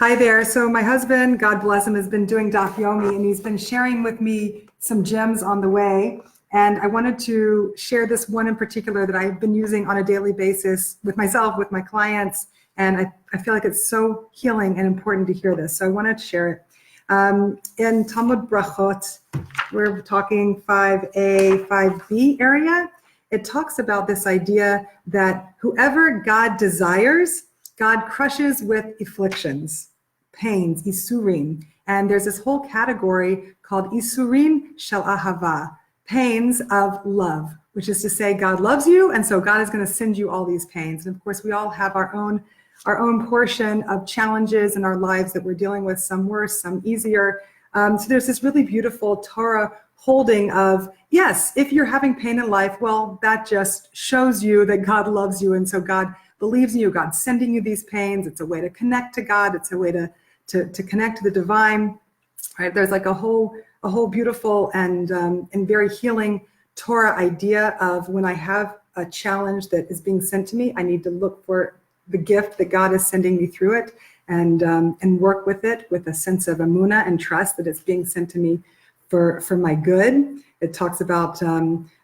Hi there. So my husband, God bless him, has been doing Daf Yomi, and he's been sharing with me some gems on the way. And I wanted to share this one in particular that I've been using on a daily basis with myself, with my clients. And I feel like it's so healing and important to hear this. So I wanted to share it. In Talmud Brachot, we're talking 5a, 5b area. It talks about this idea that whoever God desires, God crushes with afflictions, pains, isurim. And there's this whole category called isurim shel ahava, pains of love, which is to say God loves you, and so God is going to send you all these pains. And of course, we all have our own portion of challenges in our lives that we're dealing with, some worse, some easier. So there's this really beautiful Torah holding of, yes, if you're having pain in life, well, that just shows you that God loves you, and so God believes in you. God's sending you these pains. It's a way to connect to God. It's a way to connect to the divine. Right? There's like a whole beautiful and very healing Torah idea of when I have a challenge that is being sent to me, I need to look for the gift that God is sending me through it, and work with it with a sense of emunah and trust that it's being sent to me for my good. It talks about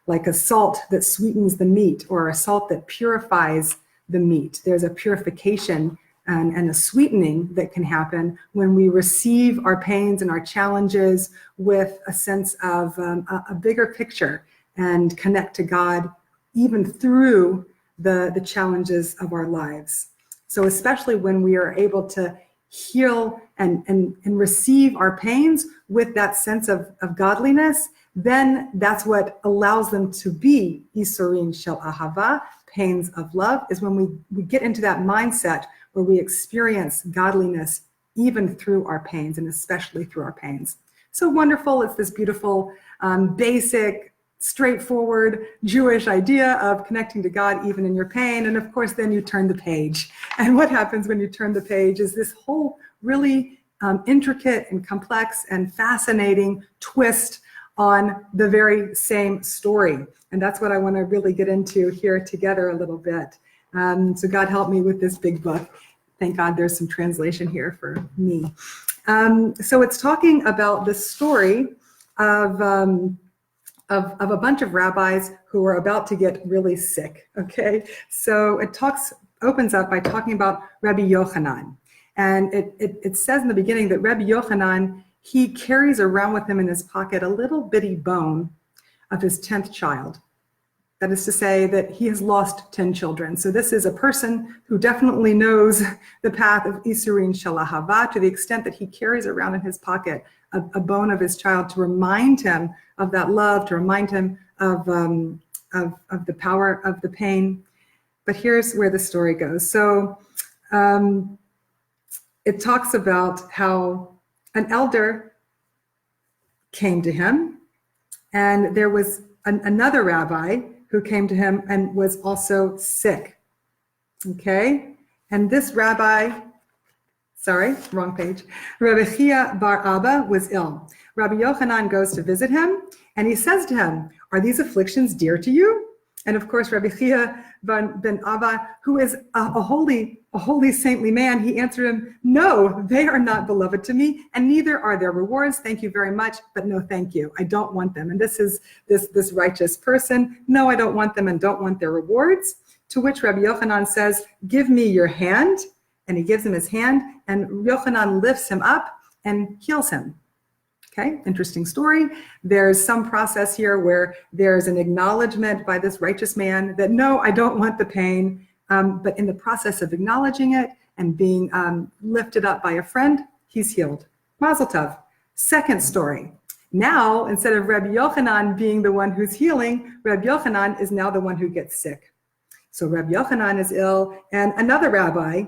like a salt that sweetens the meat, or a salt that purifies the meat. There's a purification and a sweetening that can happen when we receive our pains and our challenges with a sense of a bigger picture and connect to God even through the challenges of our lives. So especially when we are able to heal and receive our pains with that sense of godliness, then that's what allows them to be isurim shel ahava, pains of love, is when we get into that mindset where we experience godliness even through our pains, and especially through our pains. So wonderful. It's this beautiful, basic, straightforward Jewish idea of connecting to God even in your pain. And of course, then you turn the page. And what happens when you turn the page is this whole really intricate and complex and fascinating twist on the very same story. And that's what I want to really get into here together a little bit. So God help me with this big book. Thank God there's some translation here for me. So it's talking about the story of a bunch of rabbis who are about to get really sick, okay? So it opens up by talking about Rabbi Yochanan. And it says in the beginning that Rabbi Yochanan, he carries around with him in his pocket a little bitty bone of his 10th child. That is to say that he has lost 10 children. So this is a person who definitely knows the path of isurim shel ahava, to the extent that he carries around in his pocket a bone of his child to remind him of that love, to remind him of the power of the pain. But here's where the story goes. So it talks about how an elder came to him, and there was another rabbi who came to him and was also sick. Okay? And this rabbi, sorry, wrong page. Rabbi Chia bar Abba was ill. Rabbi Yochanan goes to visit him, and he says to him, "Are these afflictions dear to you?" And of course, Rabbi Chia ben Abba, who is a holy saintly man, he answered him, "No, they are not beloved to me, and neither are their rewards. Thank you very much, but no thank you. I don't want them." And this is this righteous person. "No, I don't want them and don't want their rewards." To which Rabbi Yochanan says, "Give me your hand." And he gives him his hand, and Yochanan lifts him up and heals him. Okay, interesting story. There's some process here where there's an acknowledgement by this righteous man that, no, I don't want the pain. But in the process of acknowledging it and being lifted up by a friend, he's healed. Mazel tov. Second story. Now, instead of Rabbi Yochanan being the one who's healing, Rabbi Yochanan is now the one who gets sick. So Rabbi Yochanan is ill, and another rabbi,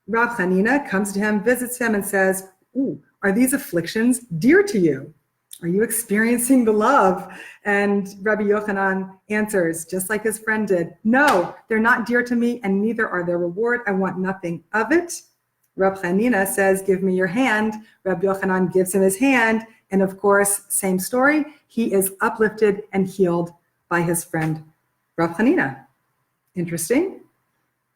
Rav Chanina, comes to him, visits him, and says, "Ooh, are these afflictions dear to you? Are you experiencing the love?" And Rabbi Yochanan answers, just like his friend did, "No, they're not dear to me, and neither are their reward. I want nothing of it." Rav Chanina says, "Give me your hand." Rabbi Yochanan gives him his hand, and of course, same story. He is uplifted and healed by his friend Rav Chanina. Interesting.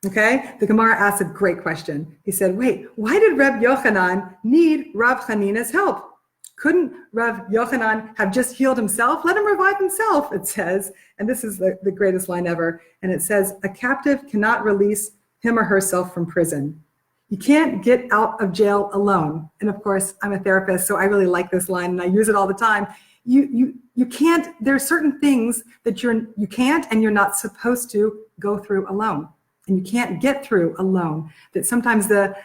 Okay, the Gemara asked a great question. He said, wait, why did Reb Yochanan need Rav Chanina's help? Couldn't Rav Yochanan have just healed himself? Let him revive himself, it says. And this is the greatest line ever. And it says, a captive cannot release him or herself from prison. You can't get out of jail alone. And of course, I'm a therapist, so I really like this line and I use it all the time. You can't, there are certain things that you can't and you're not supposed to go through alone. And you can't get through alone. That sometimes the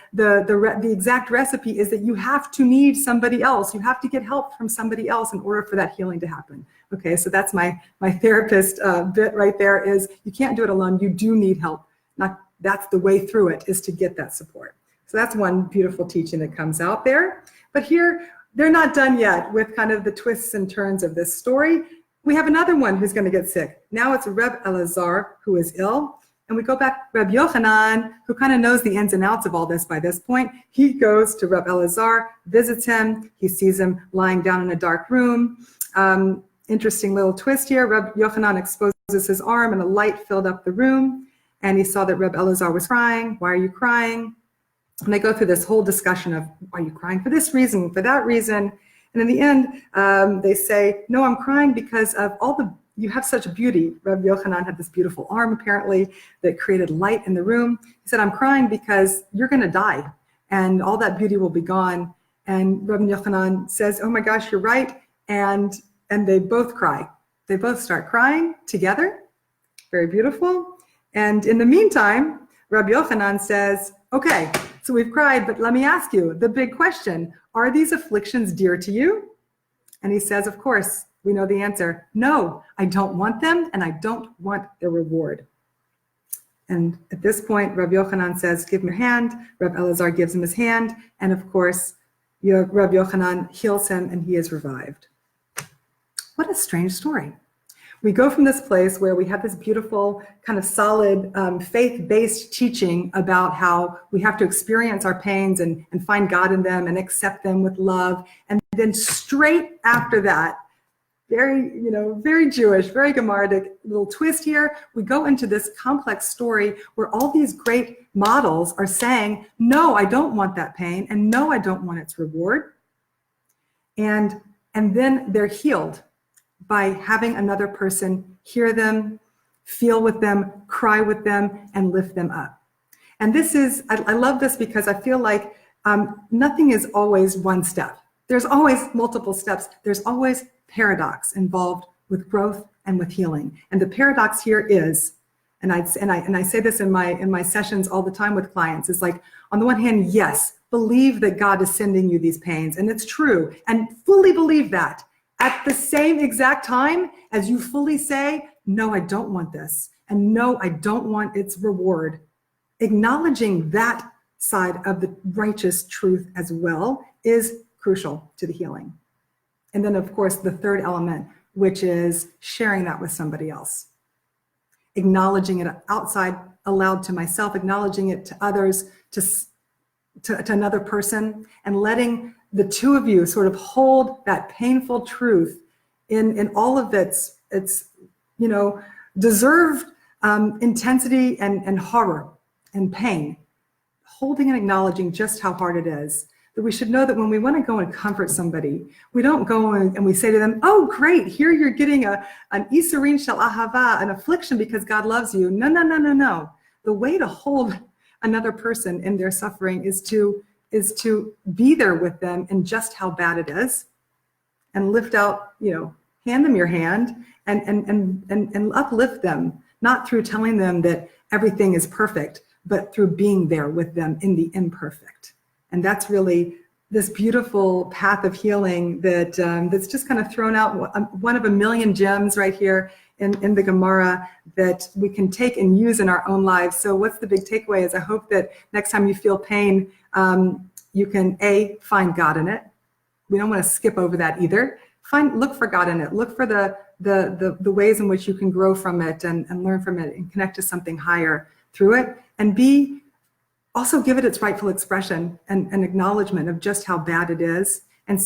exact recipe is that you have to need somebody else. You have to get help from somebody else in order for that healing to happen. Okay, so that's my therapist bit right there is you can't do it alone. You do need help. That's the way through it, is to get that support. So that's one beautiful teaching that comes out there. But here, they're not done yet with kind of the twists and turns of this story. We have another one who's going to get sick. Now it's Reb Elazar who is ill. And we go back, Reb Yochanan, who kind of knows the ins and outs of all this by this point. He goes to Reb Elazar, visits him. He sees him lying down in a dark room. Interesting little twist here. Reb Yochanan exposes his arm and a light filled up the room. And he saw that Reb Elazar was crying. Why are you crying? And they go through this whole discussion of, are you crying for this reason, for that reason? And in the end, they say, no, I'm crying because of you have such beauty. Reb Yochanan had this beautiful arm, apparently, that created light in the room. He said, I'm crying because you're going to die, and all that beauty will be gone. And Reb Yochanan says, oh my gosh, you're right. And they both cry. They both start crying together. Very beautiful. And in the meantime, Reb Yochanan says, okay, so we've cried, but let me ask you the big question. Are these afflictions dear to you? And he says, of course. We know the answer. No, I don't want them, and I don't want their reward. And at this point, Reb Yochanan says, give me your hand. Reb Elazar gives him his hand. And of course, Reb Yochanan heals him, and he is revived. What a strange story. We go from this place where we have this beautiful, kind of solid, faith-based teaching about how we have to experience our pains and find God in them and accept them with love. And then straight after that, very Jewish, very Gemaric little twist here. We go into this complex story where all these great models are saying, no, I don't want that pain, and no, I don't want its reward. And then they're healed by having another person hear them, feel with them, cry with them, and lift them up. And this is, I love this because I feel like nothing is always one step. There's always multiple steps. There's always paradox involved with growth and with healing. And the paradox here is, and I say this in my sessions all the time with clients, is like, on the one hand, yes, believe that God is sending you these pains, and it's true, and fully believe that. At the same exact time as you fully say, no, I don't want this, and no, I don't want its reward. Acknowledging that side of the righteous truth as well is crucial to the healing. And then, of course, the third element, which is sharing that with somebody else. Acknowledging it outside aloud to myself, acknowledging it to others, to another person, and letting the two of you sort of hold that painful truth in all of its deserved intensity and horror and pain. Holding and acknowledging just how hard it is. That we should know that when we want to go and comfort somebody, we don't go and we say to them, oh, great, here you're getting an isurin shel ahava, an affliction because God loves you. No. The way to hold another person in their suffering is to be there with them in just how bad it is, and lift out, hand them your hand and uplift them, not through telling them that everything is perfect, but through being there with them in the imperfect. And that's really this beautiful path of healing that's just kind of thrown out, one of a million gems right here in the Gemara that we can take and use in our own lives. So what's the big takeaway is I hope that next time you feel pain, you can find God in it. We don't want to skip over that either. Look for God in it. Look for the ways in which you can grow from it and learn from it and connect to something higher through it, and also give it its rightful expression and acknowledgement of just how bad it is, and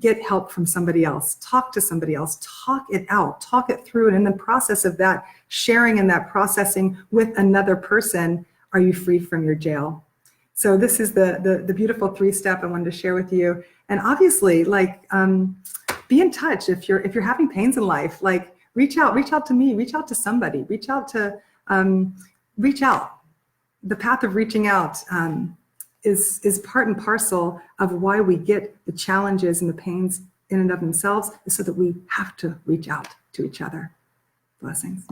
get help from somebody else. Talk to somebody else, talk it out, talk it through. And in the process of that sharing and that processing with another person, are you free from your jail? So this is the beautiful 3-step I wanted to share with you. And obviously, like, be in touch if you're having pains in life. Like, reach out to me, reach out to somebody, reach out. The path of reaching out is part and parcel of why we get the challenges and the pains in and of themselves, is so that we have to reach out to each other. Blessings.